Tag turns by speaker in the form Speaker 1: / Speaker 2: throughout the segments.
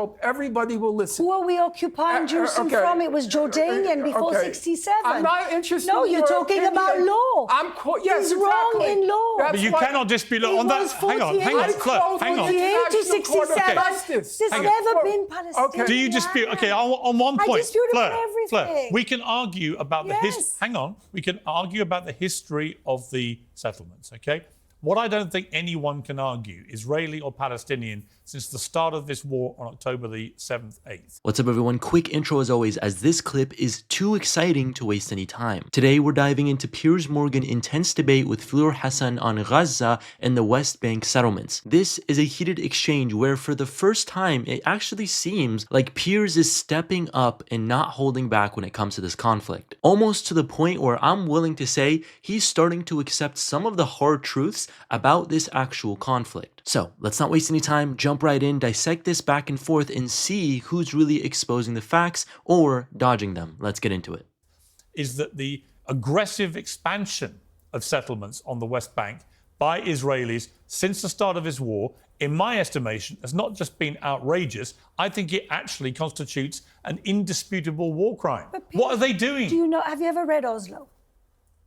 Speaker 1: hope everybody will listen.
Speaker 2: Who are we occupying Jerusalem from? It was Jordanian before 67.
Speaker 1: I'm not interested.
Speaker 2: No,
Speaker 1: in
Speaker 2: you're
Speaker 1: your
Speaker 2: talking
Speaker 1: opinion.
Speaker 2: about law.
Speaker 1: Yes,
Speaker 2: He's wrong in law.
Speaker 1: That's
Speaker 3: But you
Speaker 1: why
Speaker 3: cannot dispute on that. Hang on,
Speaker 1: Fleur,
Speaker 3: hang on.
Speaker 2: 48 to 67. There's never been Palestinian.
Speaker 1: Okay.
Speaker 3: Do you dispute? Okay, on one point,
Speaker 2: I dispute
Speaker 3: Fleur,
Speaker 2: everything.
Speaker 3: Fleur, we can argue about the
Speaker 2: Yes.
Speaker 3: hang on. We can argue about the history of the settlements. Okay. What I don't think anyone can argue, Israeli or Palestinian, since the start of this war on October the 7th, 8th.
Speaker 4: What's up everyone, quick intro as always, as this clip is too exciting to waste any time. Today we're diving into Piers Morgan intense debate with Fleur Hassan on Gaza and the West Bank settlements. This is a heated exchange where for the first time it actually seems like Piers is stepping up and not holding back when it comes to this conflict. Almost to the point where I'm willing to say he's starting to accept some of the hard truths about this actual conflict. So let's not waste any time, jump right in, dissect this back and forth and see who's really exposing the facts or dodging them. Let's get into it.
Speaker 3: Is that the aggressive expansion of settlements on the West Bank by Israelis since the start of this war, in my estimation, has not just been outrageous, I think it actually constitutes an indisputable war crime. What are they doing?
Speaker 2: Do you know, have you ever read Oslo?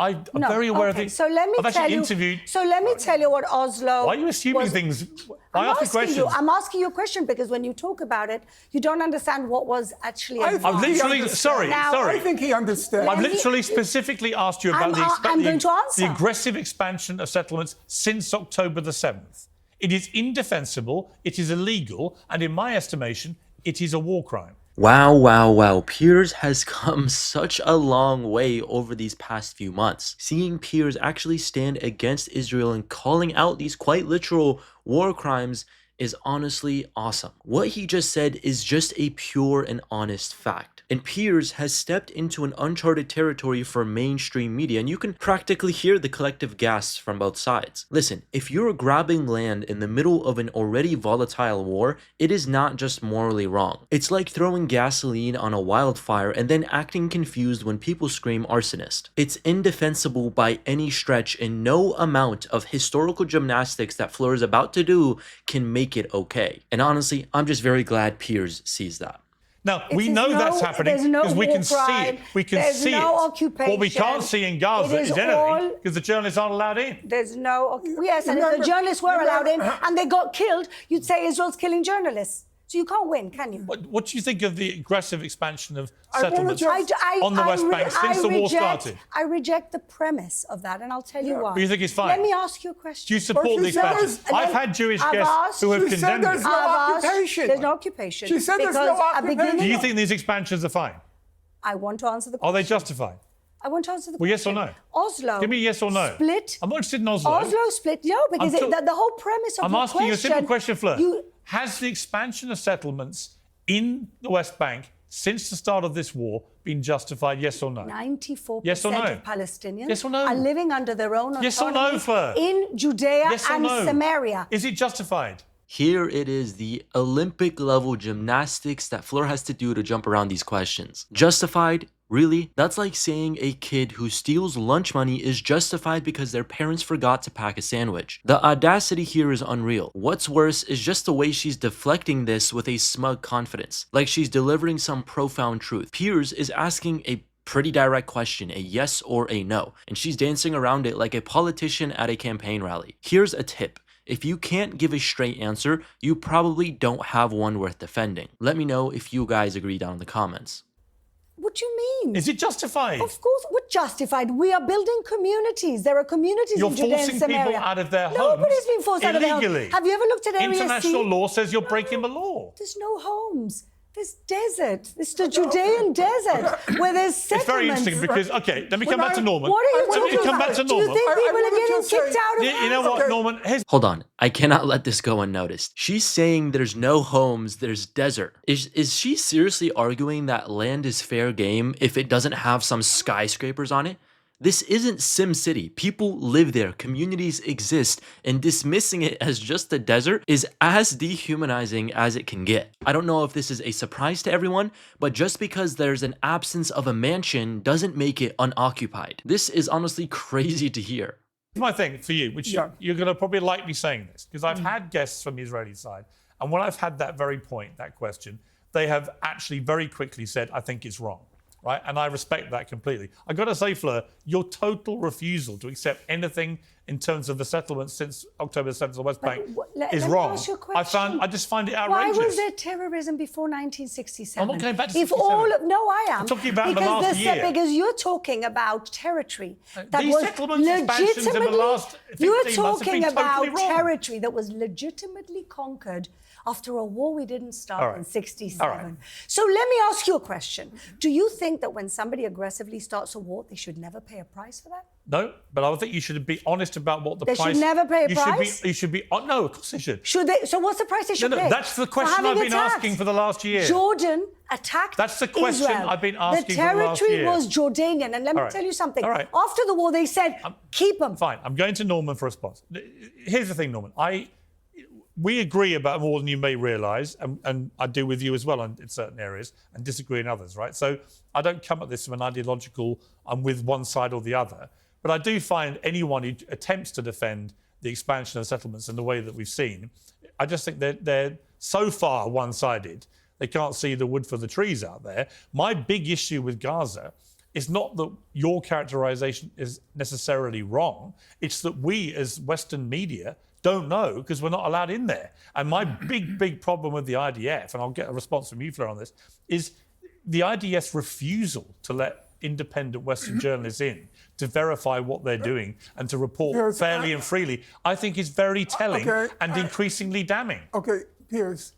Speaker 3: I'm very aware of it.
Speaker 2: So let me
Speaker 3: I've
Speaker 2: tell
Speaker 3: actually
Speaker 2: you.
Speaker 3: interviewed.
Speaker 2: So let me tell you what Oslo.
Speaker 3: Why are you assuming things? Why ask me questions?
Speaker 2: I'm asking you a question because when you talk about it, you don't understand what was actually.
Speaker 3: I've literally. Sorry.
Speaker 1: I think he understands.
Speaker 3: I've literally specifically asked you about
Speaker 2: the
Speaker 3: aggressive expansion of settlements since October the 7th. It is indefensible. It is illegal, and in my estimation, it is a war crime.
Speaker 4: Wow. Piers has come such a long way over these past few months. Seeing Piers actually stand against Israel and calling out these quite literal war crimes is honestly awesome. What he just said is just a pure and honest fact. And Piers has stepped into an uncharted territory for mainstream media, and you can practically hear the collective gasps from both sides. Listen, if you're grabbing land in the middle of an already volatile war, it is not just morally wrong. It's like throwing gasoline on a wildfire and then acting confused when people scream arsonist. It's indefensible by any stretch, and no amount of historical gymnastics that Fleur is about to do can make it okay. And honestly, I'm just very glad Piers sees that.
Speaker 3: Now, we know that's happening because we can see it. We can see it.
Speaker 2: Occupation.
Speaker 3: What we can't see in Gaza is anything because the journalists aren't allowed in.
Speaker 2: There's no... Yes, and if the journalists were allowed in and they got killed, you'd say Israel's killing journalists. So you can't win, can you?
Speaker 3: What do you think of the aggressive expansion of settlements on the West Bank since the war started?
Speaker 2: I reject the premise of that, and I'll tell you why.
Speaker 3: But you think it's fine?
Speaker 2: Let me ask you a question.
Speaker 3: Do you support the expansion? I've had Jewish guests who have condemned
Speaker 1: there's
Speaker 3: it.
Speaker 1: no occupation.
Speaker 2: There's no occupation.
Speaker 1: She said there's no occupation.
Speaker 3: Do you think these expansions are fine?
Speaker 2: I want to answer the question.
Speaker 3: Are they justified?
Speaker 2: I want to answer the question.
Speaker 3: Well, yes or no?
Speaker 2: Oslo.
Speaker 3: Give me a yes or no.
Speaker 2: Split.
Speaker 3: I'm not interested in Oslo.
Speaker 2: Oslo split. No, because the whole premise of
Speaker 3: I'm
Speaker 2: your
Speaker 3: asking you a simple question, Fleur.
Speaker 2: You,
Speaker 3: Has the expansion of settlements in the West Bank since the start of this war been justified, yes or no?
Speaker 2: 94%
Speaker 3: yes or no?
Speaker 2: of Palestinians
Speaker 3: yes or no?
Speaker 2: are living under their own autonomy
Speaker 3: yes or no, Fleur?
Speaker 2: in Judea
Speaker 3: yes or
Speaker 2: and
Speaker 3: no?
Speaker 2: Samaria.
Speaker 3: Is it justified?
Speaker 4: Here it is, the Olympic level gymnastics that Fleur has to do to jump around these questions. Justified? Really? That's like saying a kid who steals lunch money is justified because their parents forgot to pack a sandwich. The audacity here is unreal. What's worse is just the way she's deflecting this with a smug confidence, like she's delivering some profound truth. Piers is asking a pretty direct question, a yes or a no, and she's dancing around it like a politician at a campaign rally. Here's a tip. If you can't give a straight answer, you probably don't have one worth defending. Let me know if you guys agree down in the comments.
Speaker 2: What do you mean?
Speaker 3: Is it justified?
Speaker 2: Of course, we're justified. We are building communities. There are communities in Judea and Samaria.
Speaker 3: You're forcing people out of their homes
Speaker 2: Nobody's been forced out of their homes. Have you ever looked at Area C?
Speaker 3: International law says you're breaking the law.
Speaker 2: There's no homes. There's desert. It's the Judean desert where there's settlements.
Speaker 3: It's very interesting because, okay, let me come back to Norman.
Speaker 2: What are you talking about?
Speaker 3: Come back to Norman.
Speaker 2: Do you think people are getting kicked out of
Speaker 3: You know what, Norman?
Speaker 4: Hold on, I cannot let this go unnoticed. She's saying there's no homes, there's desert. Is she seriously arguing that land is fair game if it doesn't have some skyscrapers on it? This isn't Sim City. People live there, communities exist, and dismissing it as just a desert is as dehumanizing as it can get. I don't know if this is a surprise to everyone, but just because there's an absence of a mansion doesn't make it unoccupied. This is honestly crazy to hear.
Speaker 3: My thing for you, which you're going to probably like me saying this, because I've had guests from the Israeli side, And when I've had that very point, that question, they have actually very quickly said, I think it's wrong. Right? And I respect that completely. I've got to say, Fleur, your total refusal to accept anything in terms of the settlements since October 7th on the West Bank is wrong. I just find it outrageous.
Speaker 2: Why was there terrorism before 1967?
Speaker 3: I'm not going back to
Speaker 2: if
Speaker 3: 67.
Speaker 2: all of, No, I am.
Speaker 3: I'm talking about the last year.
Speaker 2: Because you're talking about territory that
Speaker 3: These
Speaker 2: was
Speaker 3: settlements expansions in the last 15
Speaker 2: You're
Speaker 3: months have
Speaker 2: talking
Speaker 3: been
Speaker 2: about
Speaker 3: totally wrong.
Speaker 2: territory that was legitimately conquered after a war we didn't start in 67. So let me ask you a question. Do you think that when somebody aggressively starts a war, they should never pay a price for that?
Speaker 3: No, but I think you should be honest about what the price...
Speaker 2: They should never pay a price?
Speaker 3: You should be... No, of course they should.
Speaker 2: Should they? So what's the price they should pay?
Speaker 3: No, that's the question I've been asking for the last year.
Speaker 2: Jordan attacked
Speaker 3: That's the question
Speaker 2: Israel.
Speaker 3: I've been asking for the last
Speaker 2: The
Speaker 3: year.
Speaker 2: territory was Jordanian. And let me tell you something.
Speaker 3: All right.
Speaker 2: After the war, they said, keep them.
Speaker 3: Fine. I'm going to Norman for a response. Here's the thing, Norman. We agree about more than you may realise, and I do with you as well in certain areas, and disagree in others, right? So I don't come at this from an ideological, I'm with one side or the other. But I do find anyone who attempts to defend the expansion of settlements in the way that we've seen, I just think they're so far one-sided, they can't see the wood for the trees out there. My big issue with Gaza is not that your characterisation is necessarily wrong, it's that we as Western media don't know because we're not allowed in there. And my big problem with the IDF, and I'll get a response from you, Fleur, on this, is the IDF's refusal to let independent Western journalists in to verify what they're doing and to report fairly and freely, I think is very telling and increasingly damning.
Speaker 1: Okay, Piers,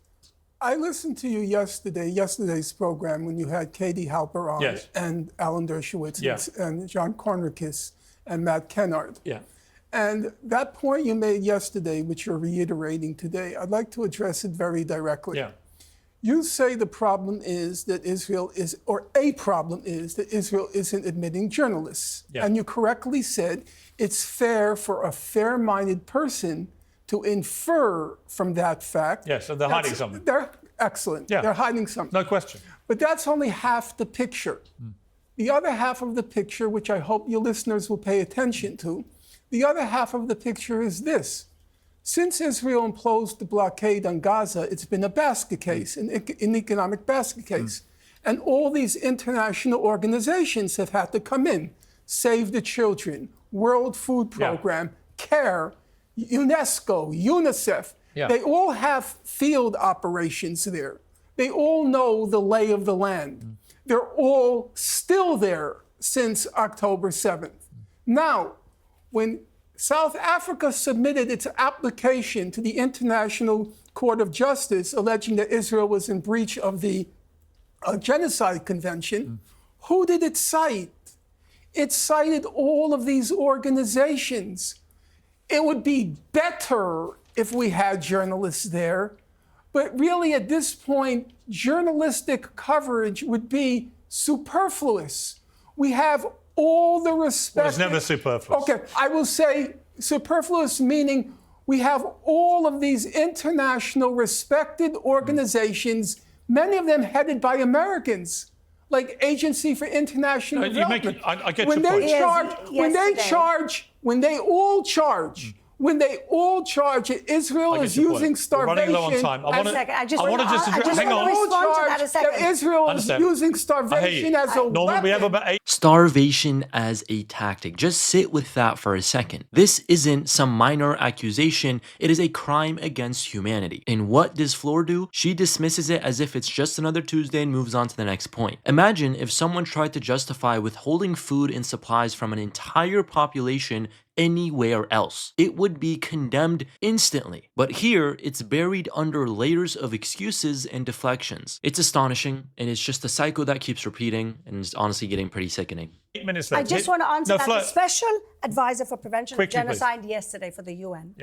Speaker 1: I listened to you yesterday's program when you had Katie Halper on and Alan Dershowitz and John Kornakis and Matt Kennard. Yeah. And that point you made yesterday, which you're reiterating today, I'd like to address it very directly. Yeah. You say the problem is that Israel is, or a problem is that Israel isn't admitting journalists. Yeah. And you correctly said it's fair for a fair-minded person to infer from that fact.
Speaker 3: Yeah, so they're hiding something.
Speaker 1: They're excellent. Yeah. They're hiding something.
Speaker 3: No question.
Speaker 1: But that's only half the picture. The other half of the picture, which I hope your listeners will pay attention to, the other half of the picture is this. Since Israel imposed the blockade on Gaza, it's been a basket case, an economic basket case. And all these international organizations have had to come in. Save the Children, World Food Program, CARE, UNESCO, UNICEF. Yeah. They all have field operations there. They all know the lay of the land. They're all still there since October 7th. Now, when South Africa submitted its application to the International Court of Justice alleging that Israel was in breach of the Genocide Convention, who did it cite? It cited all of these organizations. It would be better if we had journalists there, but really at this point, journalistic coverage would be superfluous. We have all the respect.
Speaker 3: Well, it's never superfluous.
Speaker 1: Okay, I will say superfluous meaning we have all of these international respected organizations, many of them headed by Americans, like Agency for International Development.
Speaker 3: I get your point.
Speaker 1: When they all charge that Israel is using starvation.
Speaker 3: We're running low on time. I want to just hang on.
Speaker 1: That Israel is using starvation as a weapon.
Speaker 3: We have about 8.
Speaker 4: Starvation as a tactic. Just sit with that for a second. This isn't some minor accusation. It is a crime against humanity. And what does Fleur do? She dismisses it as if it's just another Tuesday and moves on to the next point. Imagine if someone tried to justify withholding food and supplies from an entire population anywhere else. It would be condemned instantly. But here, it's buried under layers of excuses and deflections. It's astonishing, and it's just a cycle that keeps repeating, and it's honestly getting pretty sickening.
Speaker 3: 8 minutes left.
Speaker 2: I just want to answer that.
Speaker 3: Fleur.
Speaker 2: The Special Advisor for Prevention of Genocide yesterday for the UN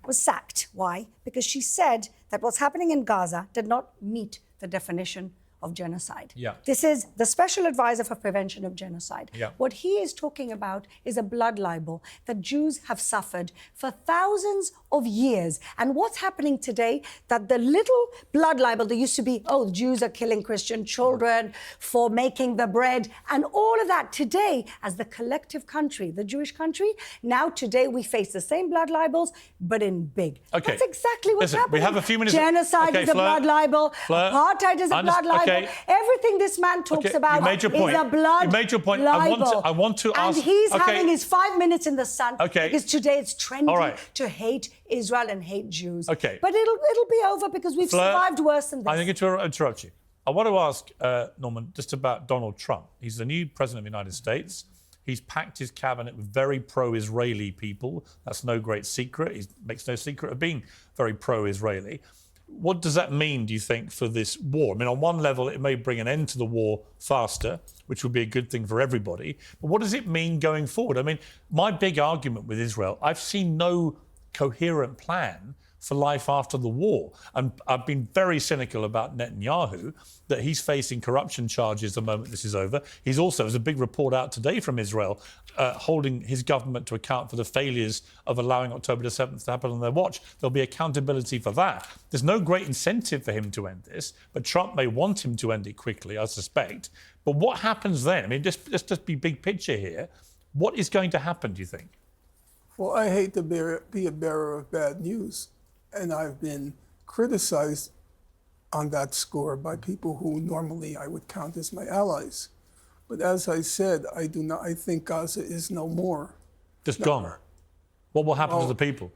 Speaker 2: was sacked. Why? Because she said that what's happening in Gaza did not meet the definition of genocide.
Speaker 3: Yeah.
Speaker 2: This is the Special Advisor for Prevention of Genocide.
Speaker 3: Yeah.
Speaker 2: What he is talking about is a blood libel that Jews have suffered for thousands of years. And what's happening today, that the little blood libel that used to be, oh, Jews are killing Christian children for making the bread, and all of that today, as the collective country, the Jewish country, now today we face the same blood libels, but in big.
Speaker 3: Okay.
Speaker 2: That's exactly what's
Speaker 3: Listen,
Speaker 2: happening.
Speaker 3: we have a few minutes.
Speaker 2: Genocide
Speaker 3: Okay,
Speaker 2: is a
Speaker 3: Fleur,
Speaker 2: blood libel.
Speaker 3: Fleur,
Speaker 2: Apartheid is a blood libel.
Speaker 3: okay.
Speaker 2: Everything this man talks
Speaker 3: Okay,
Speaker 2: about
Speaker 3: you made your point.
Speaker 2: is a blood
Speaker 3: You made your point.
Speaker 2: libel.
Speaker 3: I want to ask.
Speaker 2: And he's
Speaker 3: okay.
Speaker 2: having his 5 minutes in the sun
Speaker 3: Okay.
Speaker 2: because today it's trendy
Speaker 3: All right.
Speaker 2: to hate Israel and hate Jews.
Speaker 3: Okay.
Speaker 2: But it'll be over because we've
Speaker 3: Fleur,
Speaker 2: survived worse than this.
Speaker 3: I think to interrupt you. I want to ask Norman just about Donald Trump. He's the new president of the United States. He's packed his cabinet with very pro-Israeli people. That's no great secret. He makes no secret of being very pro-Israeli. What does that mean, do you think, for this war? I mean, on one level, it may bring an end to the war faster, which would be a good thing for everybody. But what does it mean going forward? I mean, my big argument with Israel, I've seen no coherent plan for life after the war. And I've been very cynical about Netanyahu, that he's facing corruption charges the moment this is over. He's also, there's a big report out today from Israel, holding his government to account for the failures of allowing October the 7th to happen on their watch. There'll be accountability for that. There's no great incentive for him to end this, but Trump may want him to end it quickly, I suspect. But what happens then? I mean, let's just be big picture here. What is going to happen, do you think?
Speaker 1: Well, I hate to be a bearer of bad news. And I've been criticized on that score by people who normally I would count as my allies. But as I said, I think Gaza is no more.
Speaker 3: Just gone. What will happen to the people?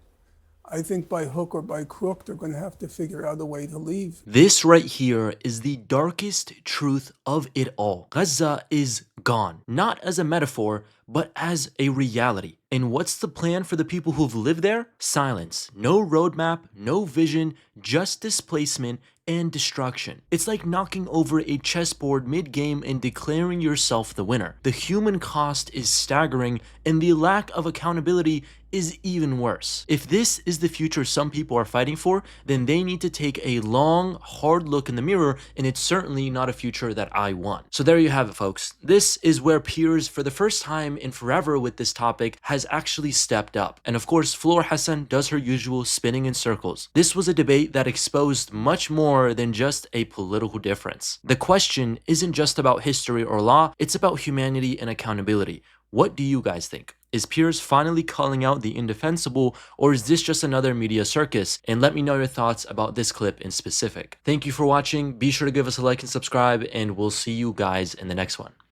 Speaker 1: I think by hook or by crook, they're going to have to figure out a way to leave.
Speaker 4: This right here is the darkest truth of it all. Gaza is gone, not as a metaphor, but as a reality. And what's the plan for the people who've lived there? Silence. No roadmap, no vision, just displacement and destruction. It's like knocking over a chessboard mid-game and declaring yourself the winner. The human cost is staggering, and the lack of accountability is even worse. If this is the future some people are fighting for, then they need to take a long, hard look in the mirror, and it's certainly not a future that I want. So there you have it, folks. This is where Piers, for the first time in forever with this topic, has actually stepped up. And of course, Fleur Hassan does her usual spinning in circles. This was a debate that exposed much more than just a political difference. The question isn't just about history or law, it's about humanity and accountability. What do you guys think? Is Piers finally calling out the indefensible, or is this just another media circus? And let me know your thoughts about this clip in specific. Thank you for watching. Be sure to give us a like and subscribe, and we'll see you guys in the next one.